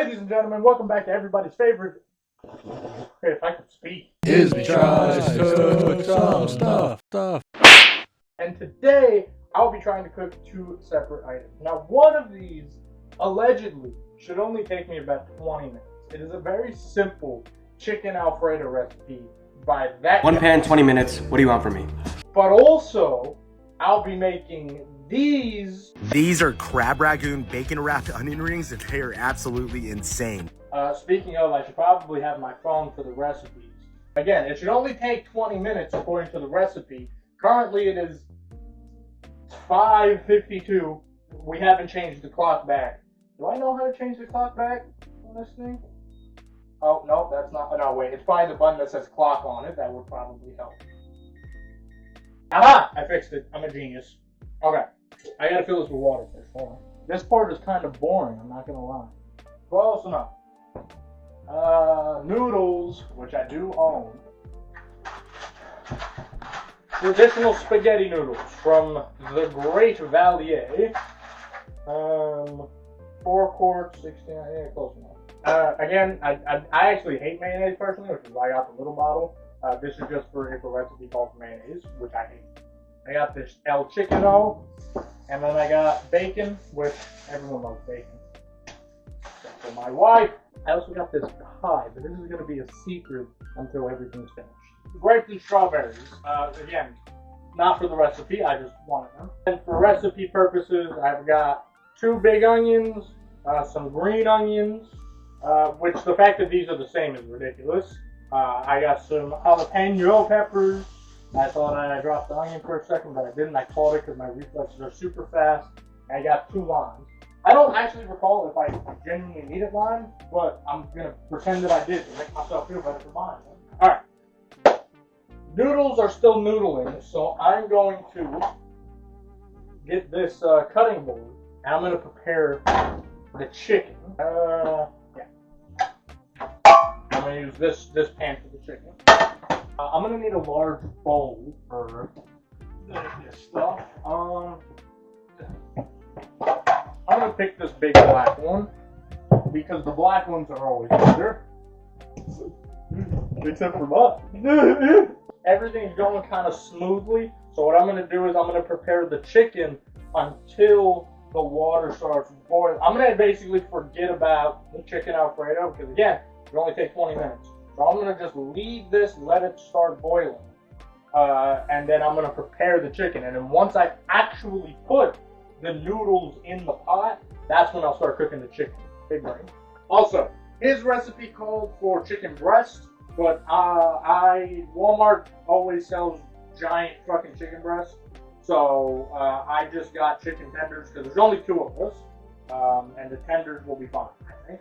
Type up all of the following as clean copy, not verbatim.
Ladies and gentlemen, welcome back to everybody's favorite. If I could speak. IsBe tries to cook some stuff. And today, I'll be trying to cook two separate items. Now, one of these, allegedly, should only take me about 20 minutes. It is a very simple chicken Alfredo recipe by that. One pan, 20 minutes. What do you want from me? But also, I'll be making these. These are crab ragoon bacon wrapped onion rings, and they are absolutely insane. Speaking of, I should probably have my phone for the recipes. Again, it should only take 20 minutes according to the recipe. Currently it is 5:52. We haven't changed the clock back. Do I know how to change the clock back on this thing? Oh, no, that's not. No, wait. It's probably the button that says clock on it. That would probably help. Aha! I fixed it. I'm a genius. Okay. I gotta fill this with water first. Hold on. This part is kind of boring, I'm not gonna lie. Close enough. Noodles, which I do own. Traditional spaghetti noodles from the Great Valier. 4 quarts, 16, yeah, close enough. Again, I actually hate mayonnaise personally, which is why I got the little bottle. This is just for if a recipe calls for mayonnaise, which I hate. I got this El Chicano, and then I got bacon, which everyone loves bacon. Except for my wife. I also got this pie, but this is going to be a secret until everything's finished. Grapes and strawberries. Again, not for the recipe, I just wanted them. And for recipe purposes, I've got 2 big onions, some green onions, which the fact that these are the same is ridiculous. I got some jalapeno peppers. I thought I dropped the onion for a second, but I didn't. I caught it because my reflexes are super fast. I got 2 limes. I don't actually recall if I genuinely needed limes, but I'm going to pretend that I did to make myself feel better for mine. Alright. Noodles are still noodling, so I'm going to get this cutting board, and I'm going to prepare the chicken. I'm going to use this pan for the chicken. I'm going to need a large bowl for this stuff. I'm going to pick this big black one because the black ones are always better. Except for mine. Everything's going kind of smoothly. So what I'm going to do is I'm going to prepare the chicken until the water starts boiling. I'm going to basically forget about the chicken Alfredo because again, it only takes 20 minutes. So I'm going to just leave this, let it start boiling. And then I'm going to prepare the chicken. And then once I actually put the noodles in the pot, that's when I'll start cooking the chicken. Big brain. Also, his recipe called for chicken breast, but Walmart always sells giant fucking chicken breasts. So I just got chicken tenders because there's only 2 of us, and the tenders will be fine, I think.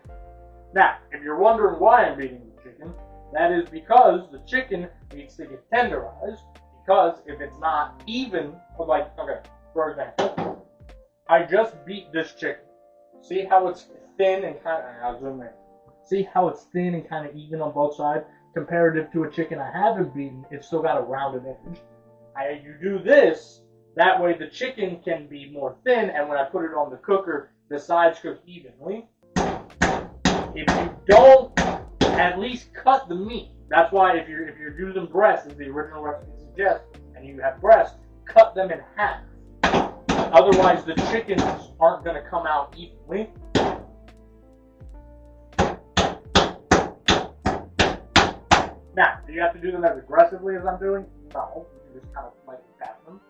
Now, if you're wondering why I'm eating the chicken, that is because the chicken needs to get tenderized. Because if it's not even, like, okay, for example, I just beat this chicken. See how it's thin and kind of, I'll zoom in. See how it's thin and kind of even on both sides? Comparative to a chicken I haven't beaten, it's still got a rounded edge. You do this, that way the chicken can be more thin, and when I put it on the cooker, the sides cook evenly. If you don't, at least cut the meat. That's why if you're using breast, as the original recipe suggests, and you have breast, cut them in half. Otherwise, the chickens aren't going to come out evenly. Now, do you have to do them as aggressively as I'm doing? No, you can just kind of like tap them.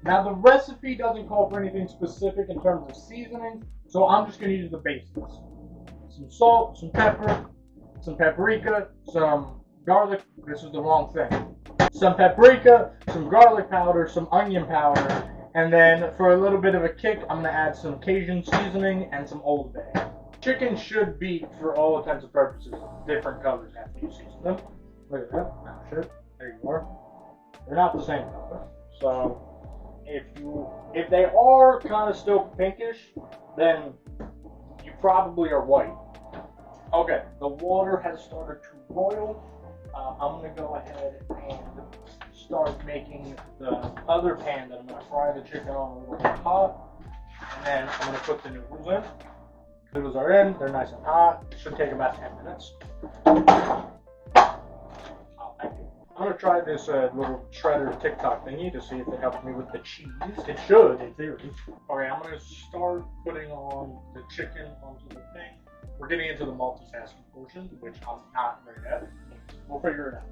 Now, the recipe doesn't call for anything specific in terms of seasoning, so I'm just going to use the basics. Some salt, some pepper, some paprika, some garlic. This is the wrong thing. Some paprika, some garlic powder, some onion powder, and then for a little bit of a kick, I'm going to add some Cajun seasoning and some Old Bay. Chicken should be, for all intents and purposes, different colors after you season them. Look at that. Oh, shit. There you are. They're not the same color. So, if they are kind of still pinkish, then you probably are white. Okay, the water has started to boil. I'm going to go ahead and start making the other pan that I'm going to fry the chicken on a little bit hot. And then I'm going to put the noodles in. Noodles are in, they're nice and hot. It should take about 10 minutes. Oh, thank you. I'm gonna try this little shredder TikTok thingy to see if it helps me with the cheese. It should, in theory. Okay, I'm gonna start putting on the chicken onto the thing. We're getting into the multitasking portion, which I'm not great at. We'll figure it out.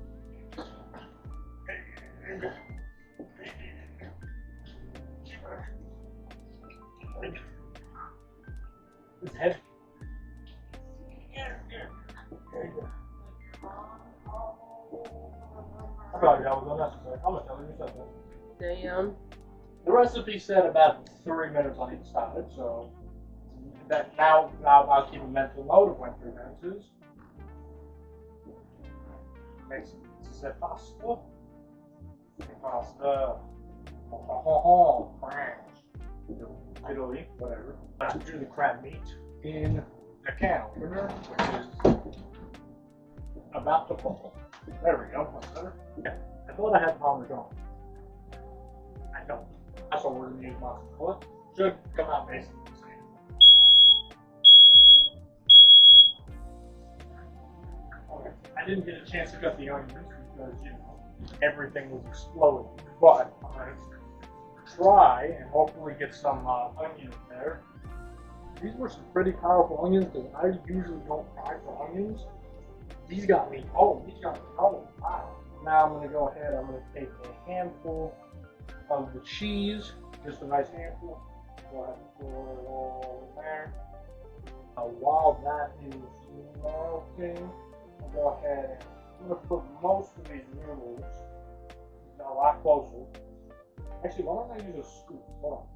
It's heavy. I thought that was unnecessary. I'm gonna tell you something. Damn. The recipe said about 3 minutes on each side, so that now I'll keep a mental note of when 3 minutes is. Make some pasta. Pasta. France. Italy, whatever. Let's do the crab meat in a can opener, which is about to fall. There we go, much better. Okay. I thought I had Parmesan. I don't. That's what we're going to use mozzarella. Should come out basically the same. Okay. I didn't get a chance to cut the onions because, you know, everything was exploding. But I'm going to try and hopefully get some onions there. These were some pretty powerful onions because I usually don't fry for onions. These got me. Oh, wow. Now I'm going to go ahead. I'm going to take a handful of the cheese, just a nice handful. Go ahead and pour it all in there. While that is melting, I'll go ahead and I'm going to put most of these noodles a lot closer. Actually, why don't I use a scoop? Hold on.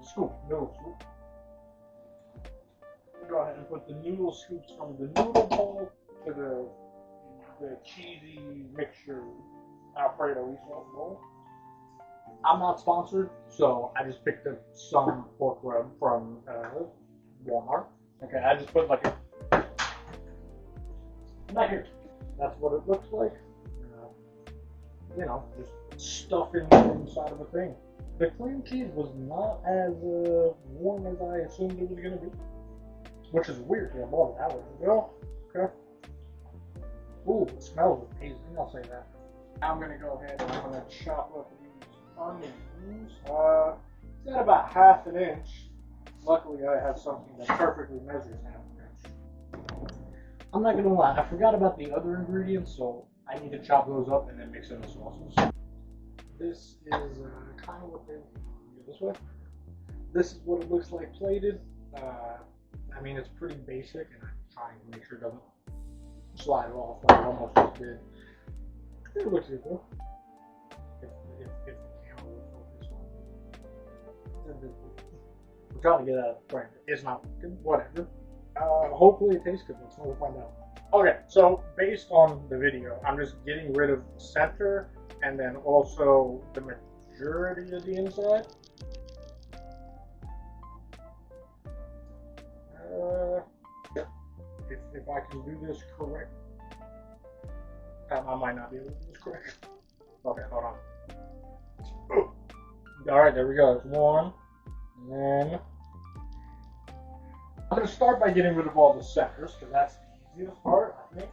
Scoop, noodle scoop. Go ahead and put the noodle scoops from the noodle bowl to the cheesy mixture Alfredo sauce bowl. I'm not sponsored, so I just picked up some pork rub from Walmart. Okay, I just put like a. Not here. That's what it looks like. You know, just stuffing inside of a thing. The cream cheese was not as warm as I assumed it was going to be. Which is weird, yeah, more than hours ago. Okay. Ooh, it smells amazing, I'll say that. Now I'm going to go ahead and I'm going to chop up these onions. It's got about ½ an inch. Luckily, I have something that perfectly measures ½ an inch. I'm not going to lie, I forgot about the other ingredients, so I need to chop those up and then mix in the sauces. This is kind of what they do this way. This is what it looks like plated. I mean, it's pretty basic, and I'm trying to make sure it doesn't slide off like it almost just did. It looks good though. If the camera will focus on it. I'm trying to get out of the frame. It's not good. Whatever. Hopefully it tastes good. We'll find out. Okay, so based on the video, I'm just getting rid of the center and then also the majority of the inside. If I can do this correct, I might not be able to do this correct. Okay, hold on. Alright, there we go. There's one. And then I'm going to start by getting rid of all the centers, because that's the easiest part, I think.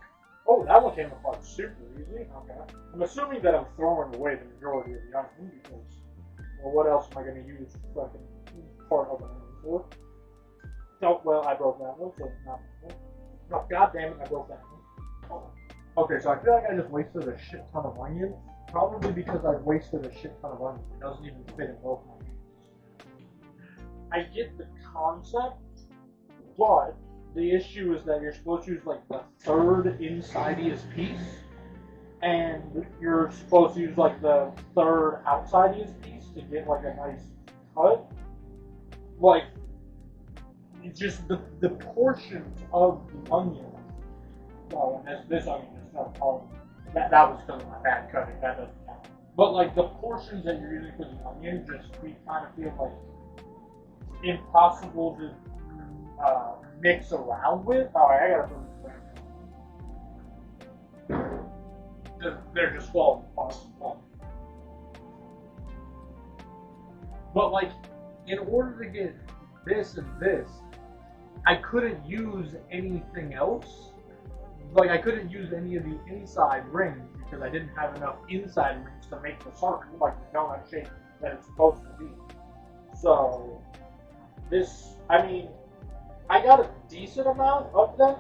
Oh, that one came apart super easy. Okay. I'm assuming that I'm throwing away the majority of the onion, because, well, what else am I going to use fucking part of an onion for? Oh, well, I broke that one, so not. No, god damn it, I broke that one. Oh. Okay, so I feel like I just wasted a shit ton of onion. Probably because I wasted a shit ton of onion. It doesn't even fit in both my hands. I get the concept, but the issue is that you're supposed to use like the third insidiest piece, and you're supposed to use like the third outsidiest piece to get like a nice cut. Like, it's just the portions of the onion. Well, this onion is not all. That was because of my bad cutting. That doesn't count. But like the portions that you're using for the onion, just we kind of feel like impossible to mix around with. Oh, I gotta put it back. They're just falling apart. But like, in order to get this and this, I couldn't use anything else. Like, I couldn't use any of the inside rings because I didn't have enough inside rings to make the circle, like the donut shape that it's supposed to be. So, this, I mean, I got a decent amount of them,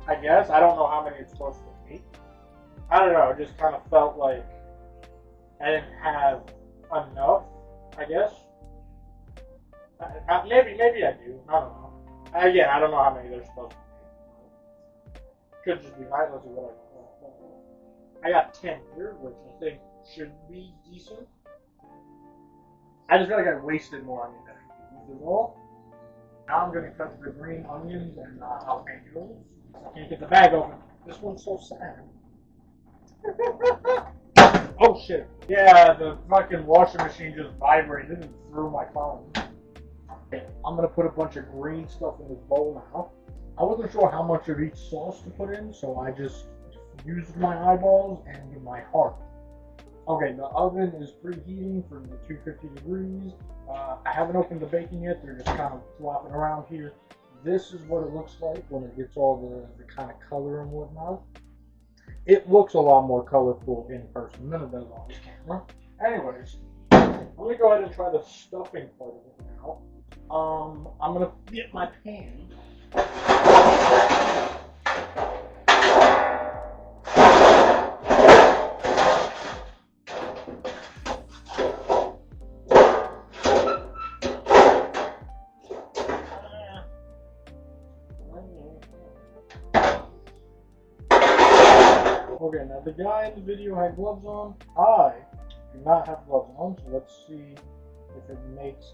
I guess. I don't know how many it's supposed to be. I don't know, it just kind of felt like I didn't have enough, I guess. Maybe I do. I don't know. Again, I don't know how many they're supposed to be. Could just be right. Let's see what I got 10 here, which I think should be decent. I just feel like I wasted more onion than I used all. Now I'm going to cut the green onions and jalapenos. I can't get the bag open. This one's so sad. Oh shit. Yeah, the fucking washing machine just vibrated and threw my phone. Okay, I'm gonna put a bunch of green stuff in this bowl now. I wasn't sure how much of each sauce to put in, so I just used my eyeballs and my heart. Okay, the oven is preheating for the 250 degrees. I haven't opened the bacon yet. They're just kind of flopping around here. This is what it looks like when it gets all the kind of color and whatnot. It looks a lot more colorful in person than it does on this camera. Anyways, I'm going to go ahead and try the stuffing part of it now. I'm going to get my pan. Okay, now the guy in the video had gloves on. I do not have gloves on, so let's see if it makes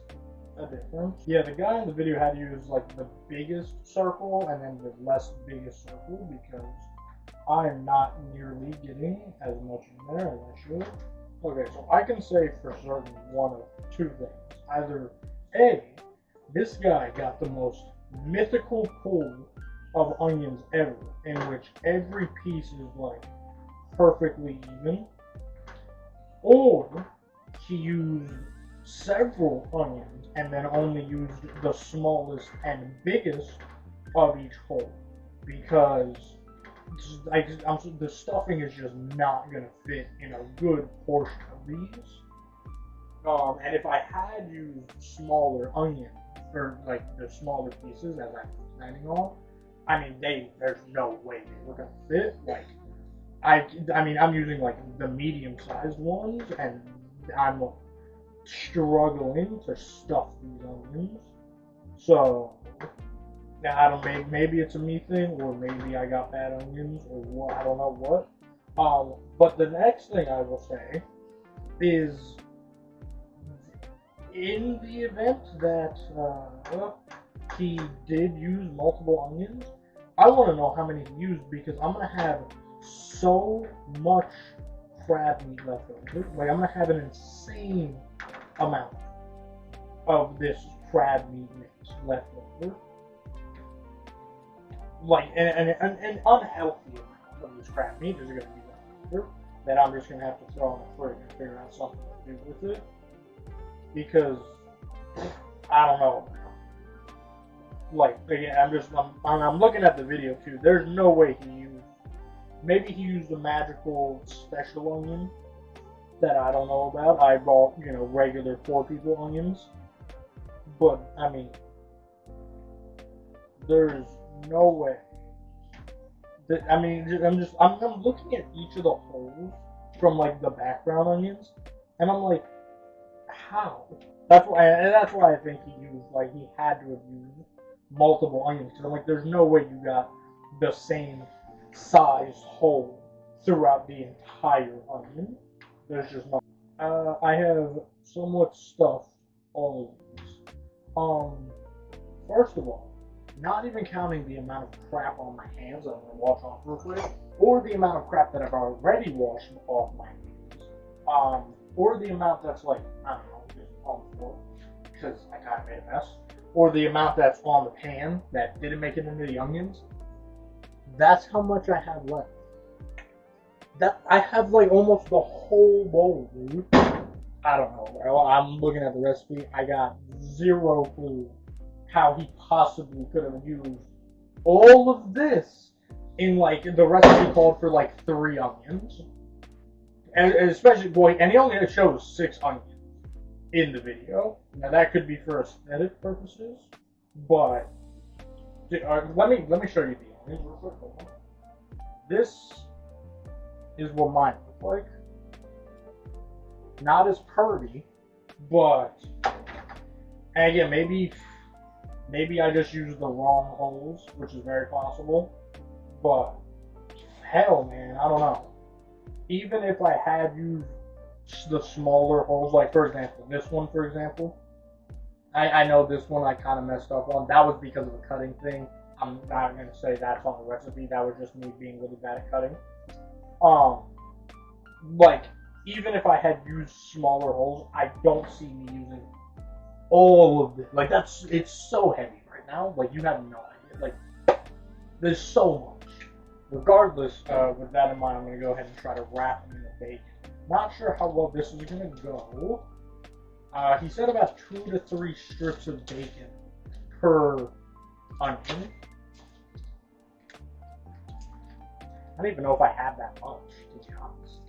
a difference. Yeah, the guy in the video had to use like the biggest circle and then the less biggest circle because I am not nearly getting as much in there as I should. Okay, so I can say for certain one of two things. Either A, this guy got the most mythical pull of onions ever, in which every piece is like perfectly even, or he used several onions and then only used the smallest and biggest of each hole because the stuffing is just not going to fit in a good portion of these. And if I had used smaller onions, or like the smaller pieces as I was planning on, I mean, there's no way they were going to fit. Like, I mean, I'm using like the medium-sized ones, and I'm struggling to stuff these onions. So, I don't know, maybe it's a me thing, or maybe I got bad onions, or what, I don't know what. But the next thing I will say is, in the event that he did use multiple onions, I want to know how many he used because I'm going to have so much crab meat left over. Like, I'm going to have an insane amount of this crab meat mix left over. Like, an unhealthy amount of this crab meat is going to be left over that I'm just going to have to throw in the fridge and figure out something to do with it. Because, I don't know. Like, again, I'm looking at the video too. There's no way he used, maybe he used a magical special onion that I don't know about. I bought, regular 4 people onions. But, I mean, there's no way. I mean, I'm looking at each of the holes from, like, the background onions. And I'm like, how? That's why I think he had to have used multiple onions. Because I'm like, there's no way you got the same sized hole throughout the entire onion. There's just no. I have somewhat stuffed all of these. First of all, not even counting the amount of crap on my hands that I'm gonna wash off real quick, or the amount of crap that I've already washed off my hands, or the amount that's like, I don't know, just on the floor because I kind of made a mess, or the amount that's on the pan that didn't make it into the onions. That's how much I have left. That I have like almost the whole bowl, dude. I don't know, bro. I'm looking at the recipe. I got zero clue how he possibly could have used all of this in like the recipe called for like 3 onions, and especially boy, and he only shows 6 onions in the video. Now that could be for aesthetic purposes, but let me show you the onions real quick. Hold on. This is what mine look like. Not as pretty, but and again, maybe I just used the wrong holes, which is very possible. But hell, man, I don't know. Even if I had used the smaller holes, like for example, this one, for example, I know this one I kind of messed up on. That was because of a cutting thing. I'm not gonna say that's on the recipe. That was just me being really bad at cutting. Like even if I had used smaller holes, I don't see me using all of it. Like it's so heavy right now. Like you have no idea. Like there's so much. Regardless, with that in mind, I'm gonna go ahead and try to wrap them in the bacon. Not sure how well this is gonna go. He said about 2 to 3 strips of bacon per onion. I don't even know if I have that much, to be honest.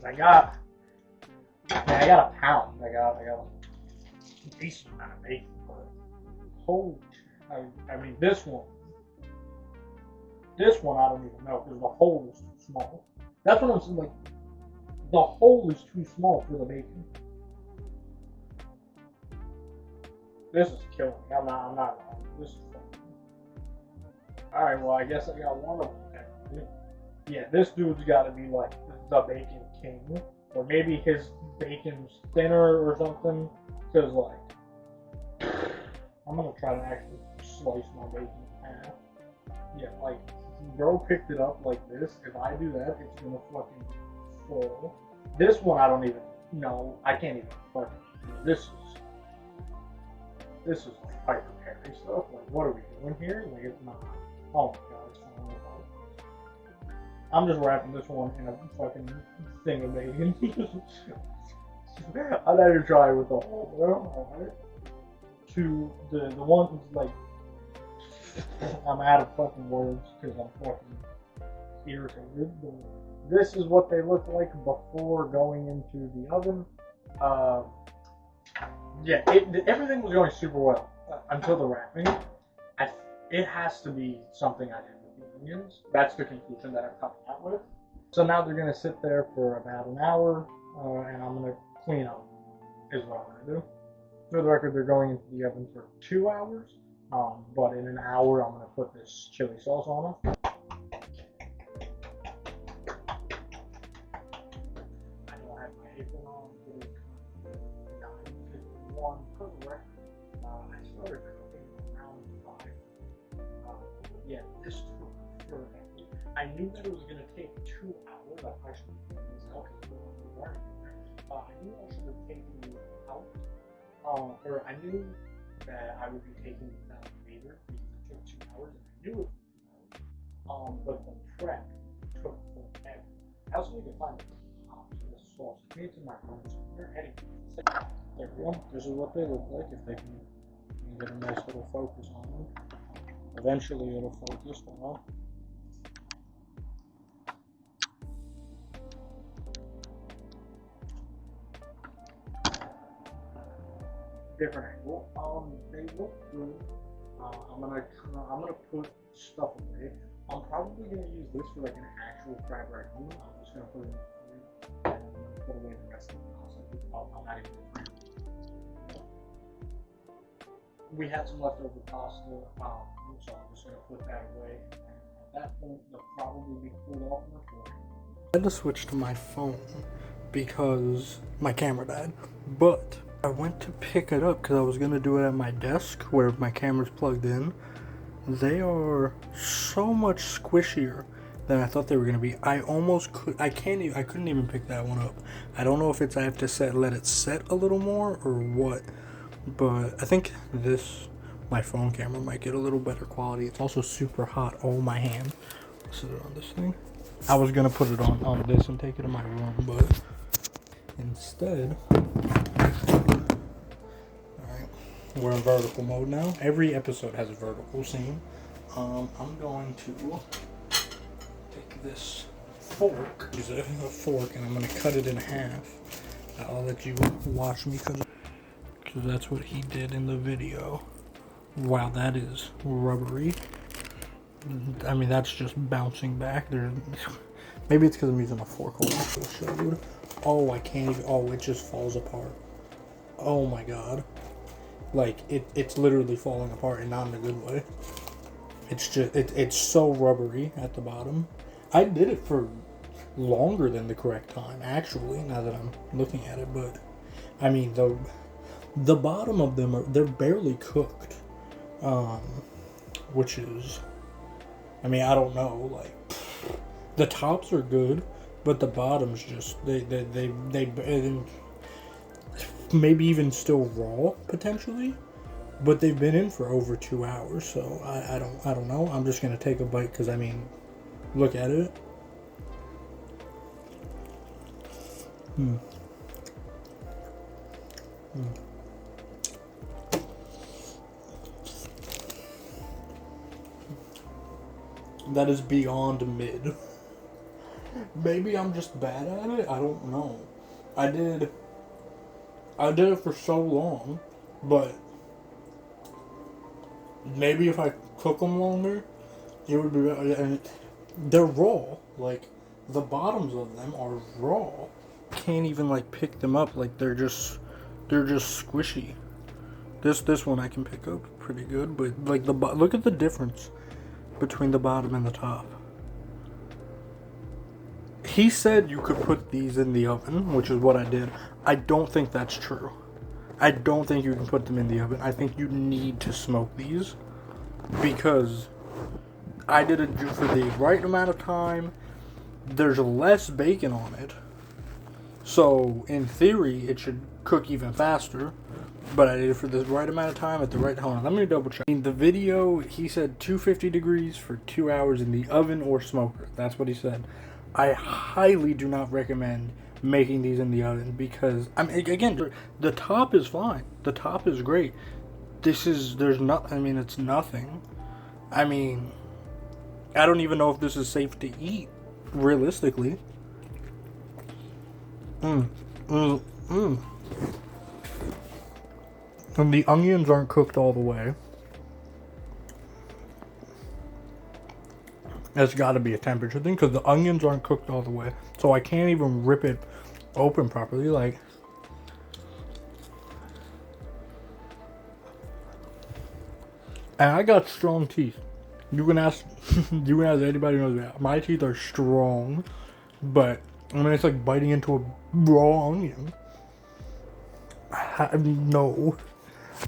I got a pound. I got a decent amount of bacon, but holy shit. I mean, this one I don't even know because the hole is too small. That's what I'm saying. Like, the hole is too small for the bacon. This is killing me. I'm not wrong. This is fun. Alright, well, I guess I got one of them. Yeah, this dude's got to be like the bacon king. Or maybe his bacon's thinner or something. Because, like, I'm going to try to actually slice my bacon in half. Yeah, like, bro picked it up like this. If I do that, it's going to fucking fall. This one, I don't even know. I can't even fucking do. This is like Piper Perry stuff. Like, what are we doing here? Like, it's not. Oh my god, it's falling apart. I'm just wrapping this one in a fucking thing of bacon. I'm not even trying with the whole, bro. Alright. To the one, like, I'm out of fucking words because I'm fucking irritated. But this is what they look like before going into the oven. Yeah, everything was going super well until the wrapping. It has to be something I did with the onions. That's the conclusion that I'm coming out with. So now they're going to sit there for about an hour, and I'm going to clean up, is what I'm going to do. For the record, they're going into the oven for 2 hours, but in an hour, I'm going to put this chili sauce on them. I don't have my apron on. It is 9:51 for the record. I started cooking around 5. Yeah, this took forever. I knew that it was going to take 2 hours. I should have taken this out because we're already in there. I knew I should have taken these out. Or I knew that I would be taking these out later because it took 2 hours, and I knew it would be 2 hours. But the prep took forever. I also need to find the top of this sauce. I think it's in my room somewhere. Anyway, there we go. This is what they look like if they can get a nice little focus on them. Eventually it'll focus, well. Different angle. They look good. I'm gonna put stuff away. I'm probably gonna use this for like an actual fried ragoon. I'm just gonna put it in the fridge and I'm gonna put away the rest of the pasta. I'm not even gonna We had some leftover pasta, so I'm just gonna put that away. And at that point, they'll probably be cooled off in the fridge. I had to switch to my phone because my camera died, but I went to pick it up because I was going to do it at my desk where my camera's plugged in. They are so much squishier than I thought they were going to be. I couldn't even pick that one up. I don't know if it's I have to let it set a little more or what, but I think my phone camera might get a little better quality. It's also super hot. Oh, my hand. Let's sit it on this thing. I was going to put it on this and take it in my room, but instead, alright, We're in vertical mode now. Every episode has a vertical scene. I'm going to take this fork, use a fork, and I'm going to cut it in half. I'll let you watch me because that's what he did in the video. Wow, that is rubbery. I mean, that's just bouncing back. Maybe it's because I'm using a fork. Hold on, I'll show you. Oh, I can't even. Oh, it just falls apart. Oh my god. Like, it's literally falling apart and not in a good way. It's just, it's so rubbery at the bottom. I did it for longer than the correct time, actually, now that I'm looking at it, but, I mean, the bottom of them they're barely cooked, which is, I mean, I don't know, like, the tops are good, but the bottoms just, they maybe even still raw, potentially, but they've been in for over 2 hours, so I don't know. I'm just gonna take a bite because, I mean, look at it. That is beyond mid. Maybe I'm just bad at it. I don't know. I did it for so long, but maybe if I cook them longer, it would be better. And they're raw. Like, the bottoms of them are raw. Can't even like pick them up. Like, they're just squishy. This one I can pick up pretty good, but like look at the difference between the bottom and the top. He said you could put these in the oven, which is what I did. I don't think that's true. I don't think you can put them in the oven. I think you need to smoke these because I did it for the right amount of time. There's less bacon on it. So, in theory, it should cook even faster. But I did it for the right amount of time at the right time. Let me double check. In the video, he said 250 degrees for 2 hours in the oven or smoker. That's what he said. I highly do not recommend making these in the oven because, I mean, again, the top is fine. The top is great. It's nothing. I mean, I don't even know if this is safe to eat, realistically. And the onions aren't cooked all the way. That's got to be a temperature thing because the onions aren't cooked all the way. So I can't even rip it open properly. Like, and I got strong teeth. You can ask anybody who knows me. My teeth are strong, but I mean, it's like biting into a raw onion. No.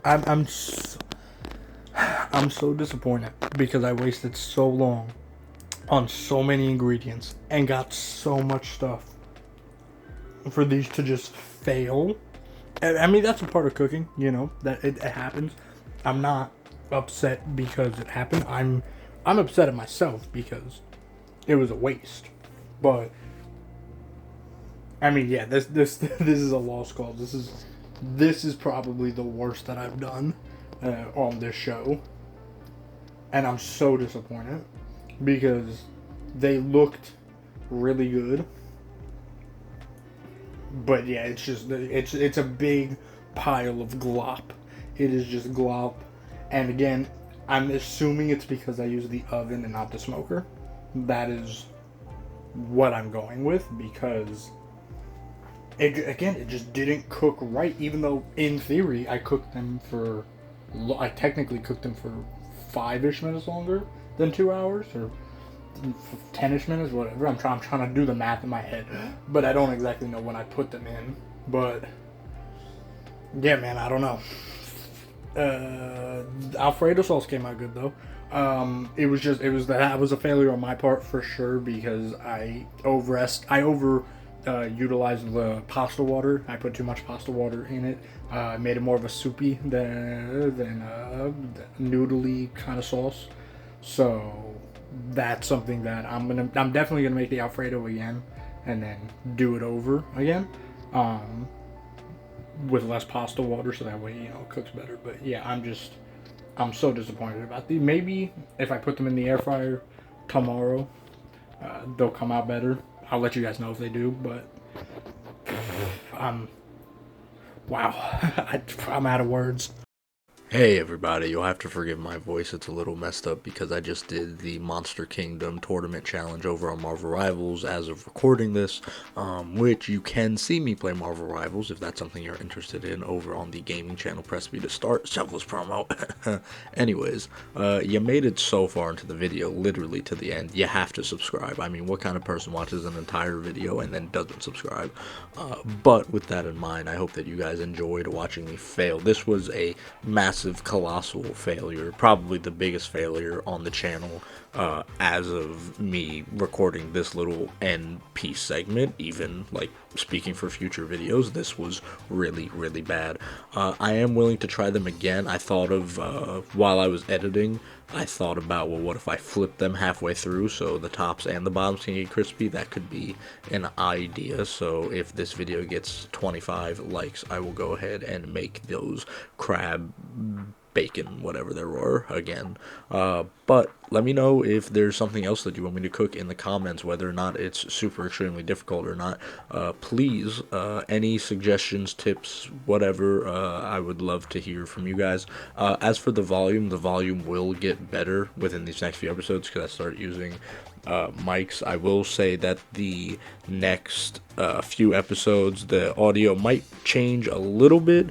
I'm so disappointed because I wasted so long on so many ingredients and got so much stuff for these to just fail. I mean, that's a part of cooking, you know, that it happens. I'm not upset because it happened. I'm upset at myself because it was a waste. But I mean, yeah, this is a lost cause. This is probably the worst that I've done on this show. And I'm so disappointed because they looked really good. But yeah, it's a big pile of glop. It is just glop. And again, I'm assuming it's because I use the oven and not the smoker. That is what I'm going with because it just didn't cook right, even though in theory I technically cooked them for 5-ish minutes longer than 2 hours, or 10-ish minutes, whatever. I'm trying to do the math in my head, but I don't exactly know when I put them in. But yeah, man, I don't know. Alfredo sauce came out good though. It was a failure on my part for sure because I utilized the pasta water. I put too much pasta water in it. Made it more of a soupy than a noodly kind of sauce. So that's something that I'm definitely gonna make the Alfredo again and then do it over again. with less pasta water, so that way, you know, it cooks better. But yeah, I'm so disappointed about these. Maybe if I put them in the air fryer tomorrow, they'll come out better. I'll let you guys know if they do, but wow, I'm out of words. Hey everybody, you'll have to forgive my voice, it's a little messed up because I just did the Monster Kingdom Tournament Challenge over on Marvel Rivals as of recording this, which you can see me play Marvel Rivals if that's something you're interested in over on the gaming channel. Press B to start, selfless promo. Anyways, you made it so far into the video, literally to the end, you have to subscribe. I mean, what kind of person watches an entire video and then doesn't subscribe? But with that in mind, I hope that you guys enjoyed watching me fail. This was a massive, colossal failure, probably the biggest failure on the channel as of me recording this little end piece segment. Even like speaking for future videos, this was really, really bad. I am willing to try them again. I thought of while I was editing, I thought about, well, what if I flip them halfway through so the tops and the bottoms can get crispy? That could be an idea. So if this video gets 25 likes, I will go ahead and make those crab bacon, whatever there were, again. But let me know if there's something else that you want me to cook in the comments, whether or not it's super extremely difficult or not. Please, any suggestions, tips, whatever, I would love to hear from you guys. As for the volume will get better within these next few episodes because I started using mics. I will say that the next few episodes, the audio might change a little bit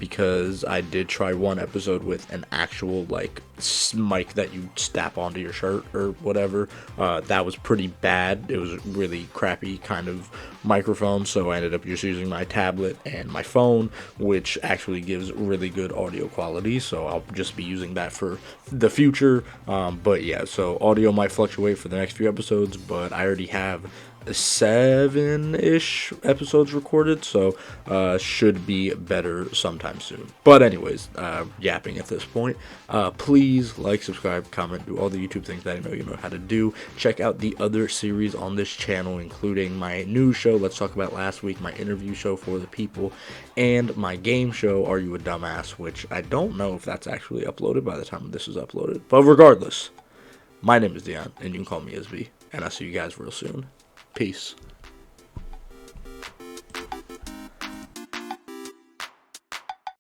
because I did try one episode with an actual like mic that you snap onto your shirt or whatever. That was pretty bad. It was really crappy kind of microphone, so I ended up just using my tablet and my phone, which actually gives really good audio quality, so I'll just be using that for the future. But yeah, so audio might fluctuate for the next few episodes, but I already have 7-ish episodes recorded, so should be better sometime soon. But anyways, yapping at this point. Please like, subscribe, comment, do all the YouTube things that I know you know how to do. Check out the other series on this channel, including my news show, Let's Talk About Last Week, my interview show for the people, and my game show, Are You a Dumbass, which I don't know if that's actually uploaded by the time this is uploaded. But regardless, my name is Dion, and you can call me IsBe, and I'll see you guys real soon. Peace.